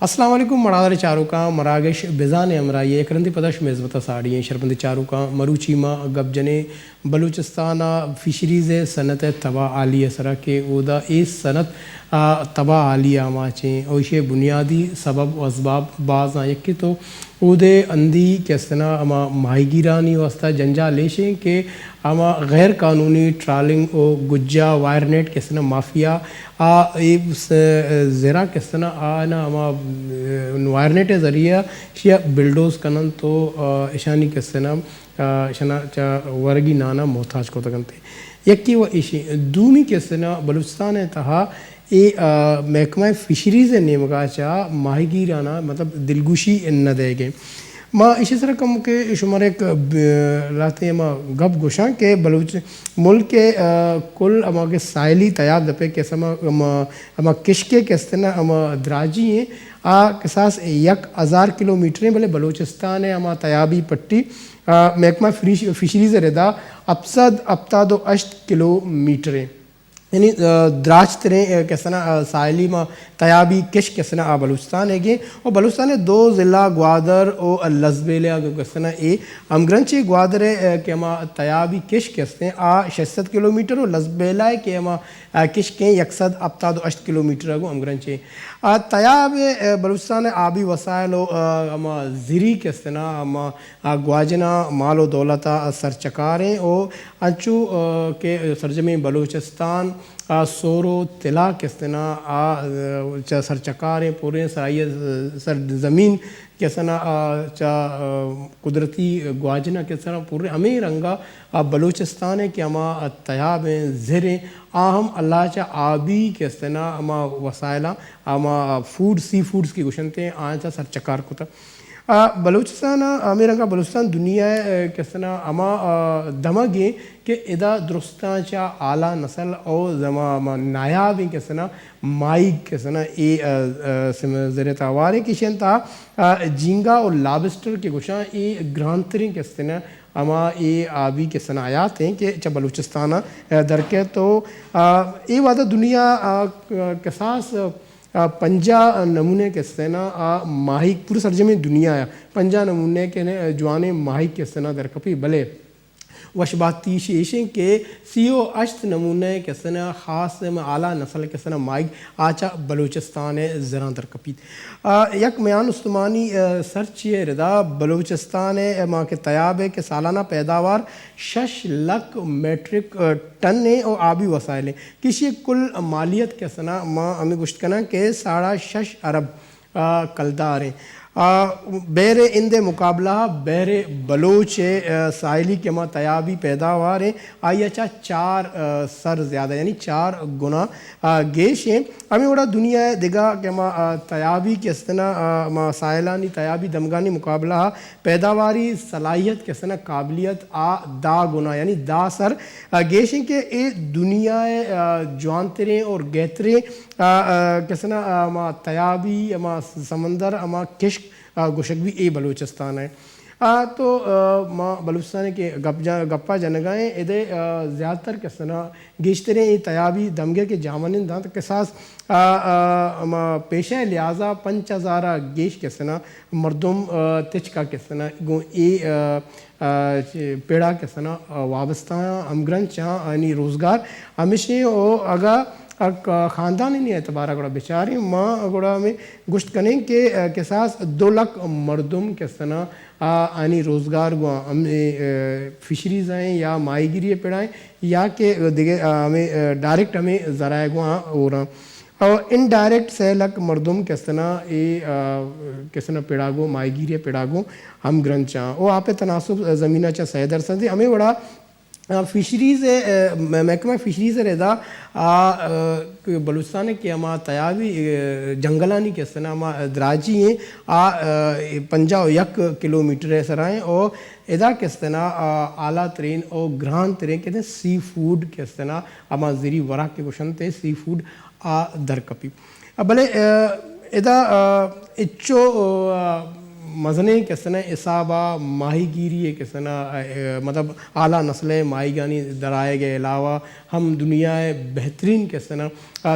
السلام علیکم مرادر چاروکا مراگش بزان امرائی کرندی پدش میزبت ساڑی شربند چاروکا مروچیما گب جنے بلوچستان فشریز صنعت تبا عالی سرا کے اودا اس صنعت تبا عالی آماچیں اوشے بنیادی سبب و اسباب بعض یکی تو اودے اندی کسنا اما ماہی گیرانی واسطہ جنجا لیشیں کہ اما غیر قانونی ٹرالنگ او گجا وائر نیٹ کسنا مافیا زیرا کسنا آنا اما وائر نیٹ ذریعہ شیا بلڈوز کنن تو اشانی کسنا شنا چا ورگی نانا محتاج کو تکنتے یکی و اشی دومی کسنا بلوچستان تہا محکمہ فشریز نیمگا چا ماہی گیرانا مطلب دلگوشی نہ دے گئے ماں اسی طرح کم کہ شمار ایک لاتے ہیں ماں گپ گوشاں کہ بلوچ ملک کے کل اما کے ساحلی تیاب دپے کہ اما کشکے کستنا اما دراجی ہیں کساس 1000 کلومیٹریں بلے بلوچستان ہے اما تیابی پٹی محکمہ فشریز ردا ابسد 78 کلومیٹریں یعنی دراج تریں کسنا ساحلی ما تیابی کش کسنا بلوچستان ہے گے اور بلوچستان 2 ضلع گوادر اور لزبیلیا کسنا امگرنچی گوادر کے اما تیابی کش کسنے 600 کلومیٹر اور لزبیلا کے اما کش کے 178 کلومیٹر گو امگرنچی تیاب بلوچستان آبی وسائل و اما زری کسنا اما گواجنا مال و دولتا سرچکاریں اور انچو کے سرجمی بلوچستان سورو تلا کسنا سرچکاریں پورے سرائیہ سر زمین کسنا چا قدرتی گواجنا کسنا پورے ہمیں رنگا بلوچستان کے اما تیاب زریں آہم اللہ چا آبی کسنا اما وسائلہ اما فوڈ سی فوڈز کی گوشنتے آن چا سرچکار کو تا بلوچستان ہمیں رنگا بلوچستان دنیا کسنا اما دمگیں کہ ادا درستان چا اعلیٰ نسل او زما نایاب کسنا مائی کسنا زر تاواریں کشن تا جینگا اور لابسٹر کے گوشاں گرانتریں کسنا اما آبی کے صنایات ہیں کہ چا بلوچستان درکے تو وعدہ دنیا کساس 50 نمونے کے سینا ماہی پورے سرجمی دنیا ہے 50 نمونے کے جوانے ماہی کے سینا درکپی بلے وشباتی شیشیں کے 38 نمونے کے سنہ خاص اعلیٰ نسل کے سنہ مائگ آچا بلوچستان زران درکپیت یک میان استمانی سرچ ردا بلوچستان ماں کے تیاب ہے کہ سالانہ پیداوار 6 لاکھ میٹرک ٹن اور آبی وسائل ہیں کسی کل مالیت کے سنہ ماں ہمیں گشت کرنا کہ 6.5 ارب کلدار ہیں بیر اندے مقابلہ بیر بلوچ ساحلی کے ماں تیابی پیداوار ہیں آئی چا 4 سر زیادہ یعنی 4 گنا گیش ہیں ہمیں بڑا دنیا ہے دگا کہ ماں تیابی کے استنا ماں ساحلانی تیابی دمگانی مقابلہ پیداواری صلاحیت کے استنا قابلیت دا گنا یعنی دا سر گیش ہیں کہ دنیا جوانتریں اور گہتریں کسنا ماں تیابی ماں سمندر ماں کشک گوشک بھی بلوچستان ہے تو ماں بلوچستان کے گپا جنگائیں ادھے زیادہ تر کسنا گیشتریں تیابی دمگے کے جامنن دان تک کساس پیشہ لہٰذا 5000 گیش کسنا مردم تچکا کسنا گو پیڑا کسنا وابستہ امگرن چاہ یعنی روزگار ہمیشہ او اگا خاندان نہیں اعتبارہ گوڑا بیچاری ماں گوڑا میں گشت کریں کہ کساس 2 لاکھ مردم کسنا آنی روزگار گوا ہمیں فشریز ہیں یا ماہی گیری پیڑائیں یا کہ ہمیں ڈائریکٹ ہمیں ذرائع گوا ہو رہا اور انڈائریکٹ 6 لاکھ مردم کسنا کسنا پیڑاگو ماہی گیری پیڑاگو ہم گرن چاہاں وہ آپ تناسب زمینہ چاہ 100% ہمیں بڑا فشریز محکمہ فشریز ردا بلوچستان کے اما تیابی جنگلانی کے سنا اما دراجی ہیں 51 کلومیٹر سرائیں اور ادا کے سنا اعلیٰ ترین اور گران ترین کہتے ہیں سی فوڈ کے سنا اما زیری ورا کے گوشنتے سی فوڈ درکپی بلے ادا اچو مزنے کسنا اصابہ ماہی گیری کسنا مطلب اعلیٰ نسل ماہی گانی درائے گئے علاوہ ہم دنیا بہترین کسنا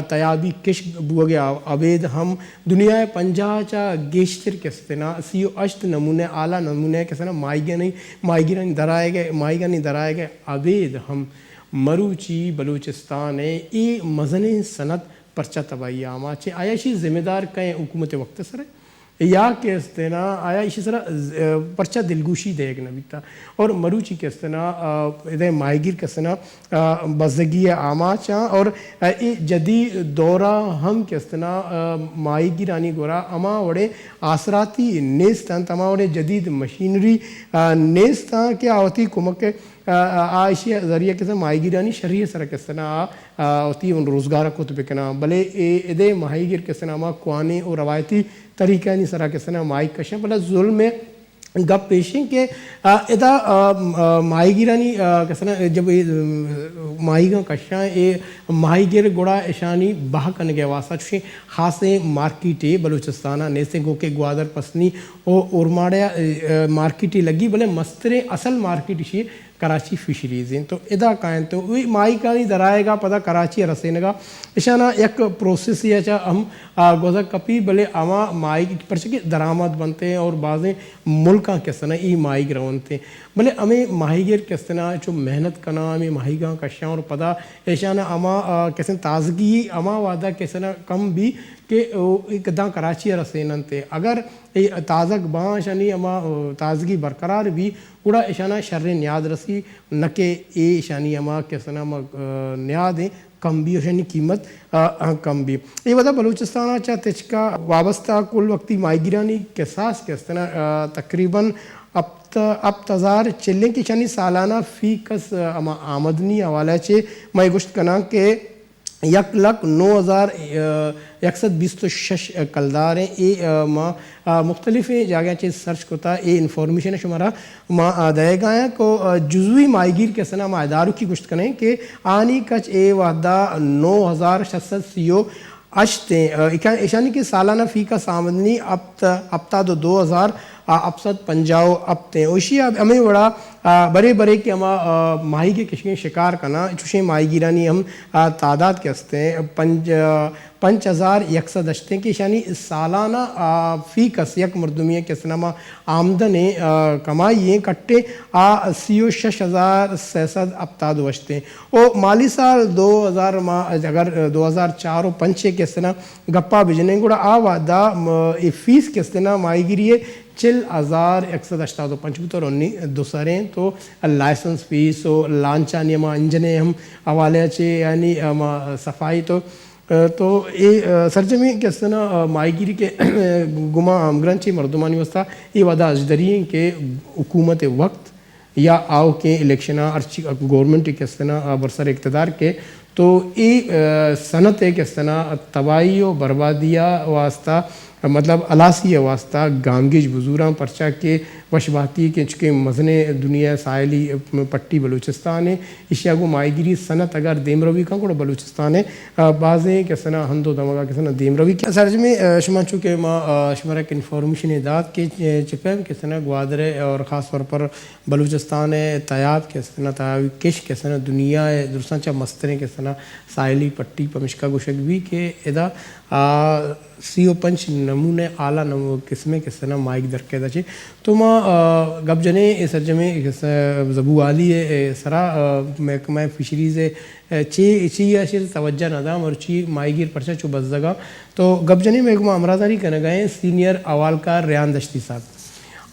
تیابی کشک بوگے عبید ہم دنیا 50 چا گیشتر کسنا 38 نمونے اعلیٰ نمونے کسنا ماہی گانی درائے گئے عبید ہم مروچی بلوچستان ای مزنے سنت پرچہ تباہی آما چھے آیا اسی ذمہ دار کہیں حکومت وقت سر ہے یا کہ استنا آیا اسی سر پرچہ دلگوشی دے ایک نبی تا اور مروچی کے استنا ادھے ماہیگیر کے استنا بزدگی آما چاں اور جدید دورہ ہم کے استنا ماہیگیرانی گورا اما وڑے آسراتی نیستان تما وڑے جدید مشینری نیستان کے آوتی کمک آئیشی ذریعہ کسنا ماہی گیرانی شریع سر کسنا ہوتی ان روزگار کو تو بکنا بلے ادے ماہی گیر کسنا ما کوانے اور روایتی طریقہ نہیں سر کسنا ماہی کشن بلا ظلم میں گپ پیشیں کہ ادا ماہی گیرانی کسنا جب ماہی گاں کشاں ماہی گیر گوڑا اشانی باہ کرنے کے واسطہ چوشیں خاصے مارکیٹی بلوچستانہ نیسے گو کے گوادر پسنی اور ماڑیا مارکیٹی لگی بلے مسترے اصل مارکیٹی شی کراچی فشریز ہیں تو ادا کائن تو وہی ماہی کانی درائے گا پتہ کراچی رسینے گا اشانہ یک پروسیس یا چاہ ہم گوزہ کپی بلے اما ماہی پرچہ درآمد بنتے ہیں اور بعضیں ملکاں کسنا ای ماہی گرونتے ہیں بلے ہمیں ماہی گیر کسنا جو محنت کنا ہمیں ماہی گاں کشاں اور پتہ اشانہ اما کسن تازگی اما وعدہ کسنا کم بھی کہ اقدام کراچی رسینن تے اگر تازگ باں شانی اما تازگی برقرار بھی اڑا اشانہ شر نیاد رسی نکے اے شانی اما کسنا نیاد ہیں کم بھی اور شانی قیمت کم بھی یہ وجہ بلوچستانہ چاہ تچکا وابستہ کل وقتی ماہی گیرانی کساس کسنا تقریباً اب تزار چلیں کی شانی سالانہ فی کس اما آمدنی حوالہ چھے میں گشت کنا کہ 1,09,126 کلدار ہیں اے مختلف جاگہ چیز سرچ کوتا اے انفارمیشن شمارا ما دائے گا ہے کو جزوی ماہیگیر کے سنہ مائدارو کی گشت کریں کہ آنی کچ اے وحدہ 9,638 اشتیں اشانی کے سالانہ فی کا سامدنی اب تا 2,000 افسد پنجاؤ اب تے اوشی ہمیں بڑا بڑے بڑے کہ ہم ماہی کے کشکیں شکار کرنا چوشیں ماہی گیرانی ہم تعداد کے ہستے ہیں 5,100 اشتیں کی شانی سالانہ فی کس یک مردمیہ کے سنما آمدن کمائی ہیں کٹے 36,600 ابتاد وشتے ہیں اور مالی سال 2000 اگر 2004 و 5 کے سنہ گپا بجنے گوڑا آوادہ فیس کے سنہ ماہی گیری 40,185 دوسرے تو لائسنس فیس و لانچانی ہم انجنے ہم حوالے چھے یعنی صفائی تو یہ سرجمی کس طرح ماہی گیری کے گما گرنچی مردمانی وسطہ یہ وعدہ اجدری ہیں کہ حکومت وقت یا آؤ کے الیکشنہ ارچی گورنمنٹ کس طرح برسر اقتدار کے تو یہ صنعت ہے کس طرح تباہی و بربادیہ واسطہ مطلب علاسی واسطہ گامگیج بزوراں پرچہ کے وشباتی کے چکے مزنے دنیا ساحلی پٹی بلوچستان ہے اشیاء کو ماہی گیری صنعت اگر دیم روی کا کوڑا بلوچستان ہے بعضیں کسنا ہندو دمگا کسنا دیم روی کیا سرج میں شما چونکہ ما شمارا ایک انفارمیشن داد کے چپیں کسنا گوادر اور خاص طور پر بلوچستان ہے تیاب کسنا تیابی کش کسنا دنیا ہے درستان چاہ مستریں کسنا ساحلی پٹی پمشکا گوشک بھی کہ ادا 35 نمونے اعلیٰ قسمیں کسنا مائک درکیدہ چھے تو ما گب جنے سرجمے زبو آلی سرا محکمہ فشریز چی اشیر توجہ ندام اور چی مائی گیر پرچہ چو بزدگا تو گب جنے محکمہ امرازاری کرنے گئے سینئر اولکار ریان دشتی صاحب.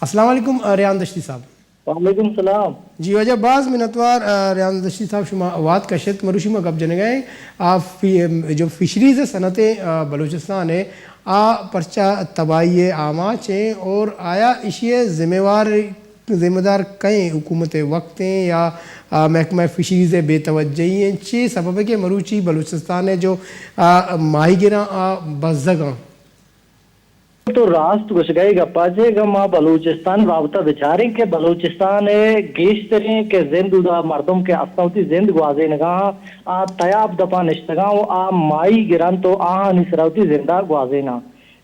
السلام علیکم ریان دشتی صاحب. وعلیکم السلام. جی وجہ بعض منتوار ریان دشتی صاحب شما وات کشت مروشی میں گب جنے گئے آپ جو فشریز صنعت بلوچستان ہے پرچہ تباہی آماچ ہیں اور آیا اشیاء ذمہ دار کہیں حکومت وقت ہیں یا محکمہ فشریز بے توجہی ہیں چھ سبب ہے کہ مروچی بلوچستان ہے جو ماہی گیراں بزدگاں تو راست گوش گئے گا پاجے گا ما بلوچستان رابطہ بچاریں کہ بلوچستان گیشتریں کہ زند دا مردم کے اسنوتی زند گوازے نگاہ تیاب دپا نشتگاں و مائی گران تو آہا نسراوتی زندہ گوازے نا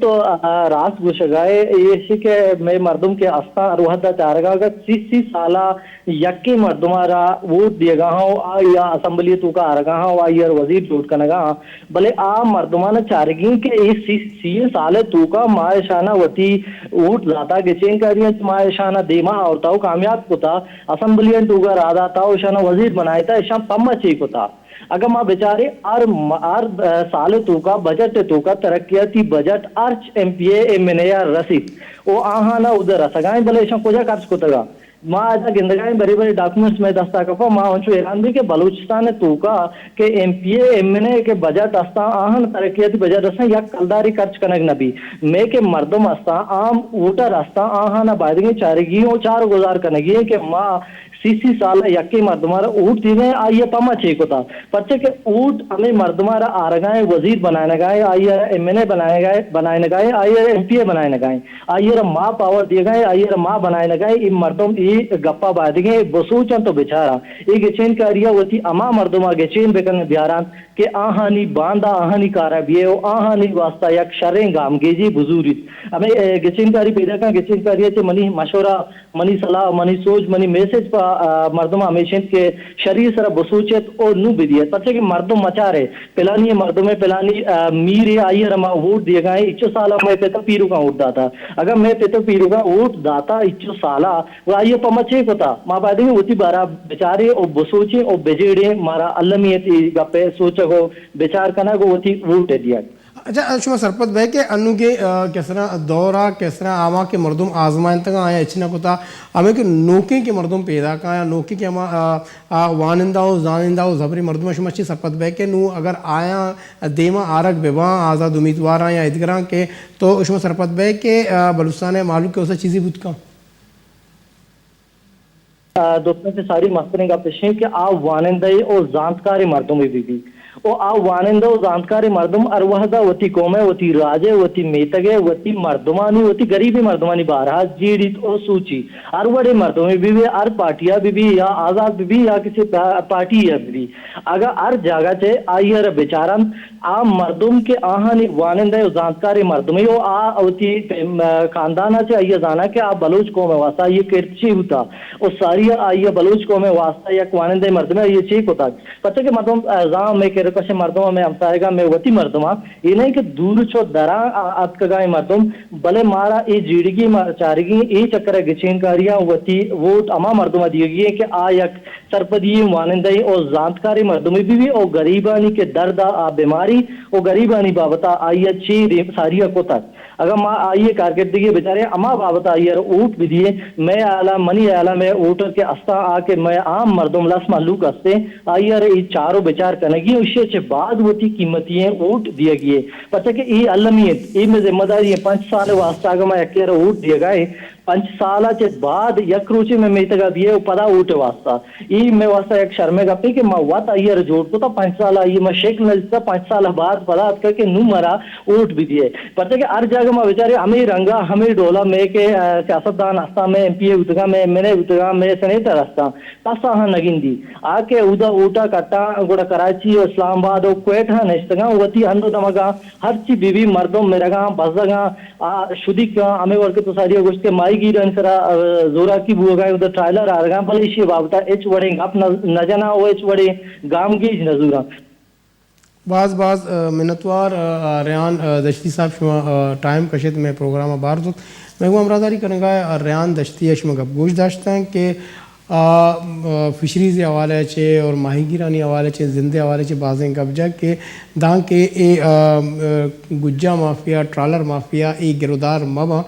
تو راست گوشگائے یہ کہ میں مردم کے استا روحدہ چارگا اگر 30 سالہ یکی مردمارا ووٹ دیے گا ہوں یا اسمبلی تو کا آرگا ہوں یا وزیر جوٹ کنگا بلے مردمانہ چارگین کہ اس 30 سالے تو کا مائشانہ وطی ووٹ ذاتا گچین کریاں مائشانہ دیما آورتاو کامیاب کتا اسمبلی تو کا رادا تاو شانہ وزیر بنائے تا اشان پمہ چی کتا اگر ماں بیچارے آر سال تو کا بجٹ تو کا ترقیاتی budget ارچ M P M N اے رسید او آہانا ادھر رسگائیں بلے اشان کجا کارچ کو تگا ماں آجا گندگائیں بری بری ڈاکومنٹس میں دستا کفا ماں ہنچو اعلان بھی کہ بلوچستان تو کا کہ ایم پی ایم این اے کے بجٹ استا آہن ترقیاتی بجٹ استا یا کلداری خرچ کنگ نبی میں کہ مردم استا عام ووٹر استا آہانا بائدگی چارگی او چار گزار کنگی کہ ماں 30 سال یکی مردمارا اوٹ دیویں آئیے پما چیکو تھا پچھے کہ اوٹ ہمیں مردمارا آرگائیں وزیر بنائے گائے آئیے ایم این اے بنائے گائے آئیے ایم پی اے بنائے گائے آئیے ماں پاور دیے گئے آئیے ماں بنائے گائے یہ مردم یہ گپا بعد گئے بسوچن تو بچارا یہ گچین کاریا ہوتی اما مردما گچین بکن بیاران کہ آہانی باندھا آہانی کارا بیے او آہانی واسطہ یک شریں گام گیجی بزوریت ہمیں گچین کاری پیدا کن گچین کاری ہے منی مشورہ منی صلاح منی سوچ منی میسج پا مردم ہمیشہ کے شریر سر بسوچت اور نو بدیت پچھے کہ مردم مچارے پلانی مردم پلانی میرے آئیے رما ووٹ دیے گئے اچھو سالہ میں پیتا پیرو کا ووٹ داتا اگر میں پیتا پیرو کا ووٹ داتا اچھو سالہ وہ آئیے پمچے کو تھا ماں بعد میں ہوتی بارہ بیچارے اور بسوچے اور بجیڑے مارا علمیت گپے سوچا کو بیچار کنا کو ہوتی ووٹ دیا. اچھا شما سرپت بھائی کہ انو کے کس طرح دورہ کس طرح آما کے مردم آزمائن تک آیا اچھنا کتا ہمیں کہ نوکے کے مردم پیدا کا یا نوکے کے ہما وانندہ ہو زانندہ ہو زبری مردم شما اچھی سرپت بھائی کہ نو اگر آیا دیما آرک بیوان آزاد امیدواراں یا ادگراں کے تو شما سرپت بھائی کہ بلوچستان معلوم کے اسے چیزی بود کا دوستوں سے ساری مستریں کا پیشیں کہ آپ وانندہ اور زانتکاری مردم بھی او آ وانندہ و زانتکاری مردم اروہدہ وتی قومے وتی راجے وتی میتگے وتی مردمانی وتی غریبی مردمانی بارہا جیڑیت او سوچی اروڑے مردمی بھی ار پارٹیا بھی یا آزاد بھی یا کسی پارٹی یا بھی اگر ار جاگہ چے آئیے ر بیچارن آ مردم کے آہانی وانندہ و زانتکاری مردمی او آ وتی خاندانہ چے آئیے زانا کہ آپ بلوچ قومے واسطہ یہ کرچی ہوتا او ساری آئیے بلوچ قومے واسطہ یا وانندہ مردمی یہ چیک ہوتا پتہ کہ مردم زام میں کہ پسے مردمہ میں امسائے گا میں وتی مردمہ یہ نہیں کہ دور چھو درا آپ کا گائے مردم بلے مارا ای جیڑگی چارگی ای چکر گچین کاریاں وتی ووٹ اما مردمہ دیے گی کہ آ یک سرپدی وانندہی اور زانتکاری مردمی بھی اور غریبانی کے درد بیماری اور غریبانی بابتا آئیے چی ساریہ کو تک اگر ماں آئیے کارکردگی بیچارے اما بابتا آئیے اوٹ بھی دیے میں اعلیٰ منی اعلیٰ میں اوٹر کے استا آ کے میں عام مردم لس معلوق استے آئیے ای چاروں بیچار کنگی اسے چھ بعد ہوتی قیمتیں اوٹ دیے گئے پتہ کہ ای علمیت ای میں ذمہ داری ہے 5 سال واسطہ اگر میں اکیر اوٹ دیے گئے 5 سالہ چھ بعد یک روچے میں میتگا دیئے پدا اوٹ واسطہ ای میں واسطہ ایک شرمے گا پی کہ میں وات آئیے جوڑ کو تا 5 سالہ آئیے میں شیک نجتا 5 سالہ بعد پدا کر کے نو مرا اوٹ بھی دیئے پتہ کہ ار جاگہ میں بیچارے ہمیں رنگا ہمیں ڈولا میں کہ سیاستدان استا میں ایم پی اے اتگا میں نے اتگا میں سنیٹر استا تاسا ہاں نگین دی آکے اودا اوٹا کٹا گوڑا کراچی اسلام آباد و کویٹ ہاں نشتگا وطی ہندو دمگا ہر چی بی بی مردم میرگا بزدگا شدی کا ہمیں ورکے تو ساری گوشت کے مائی گیر انسرا زورا کی بو گئے ادھر ٹرائلر آ رگا بھلے اسی بابتا ایچ وڑے گپ نجنا او ایچ وڑے گام گیج نزورا بعض منتوار ریان دشتی صاحب شما ٹائم کشت میں پروگرام بار دوت میں وہ امراداری کرنے گا ریان دشتی شما گپ گوش داشتا ہیں کہ فشریز حوالے چھے اور ماہی گیرانی حوالے چھے زندے حوالے چھے بازیں گپ جا کہ دان کے گجا مافیا ٹرالر مافیا گرودار ماما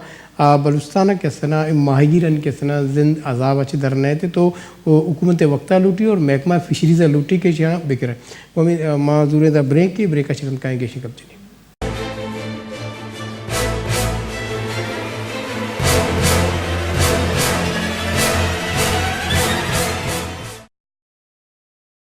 بلوچستانہ کسنا ماہی گیران کسنا زند عذاب اچھے درنے تھے تو حکومت وقتہ لوٹی اور محکمہ فشریز لوٹی کے شاہ بکر ہے وہ معذور دا بریک کی بریک اچھے کہیں گے شکب جنی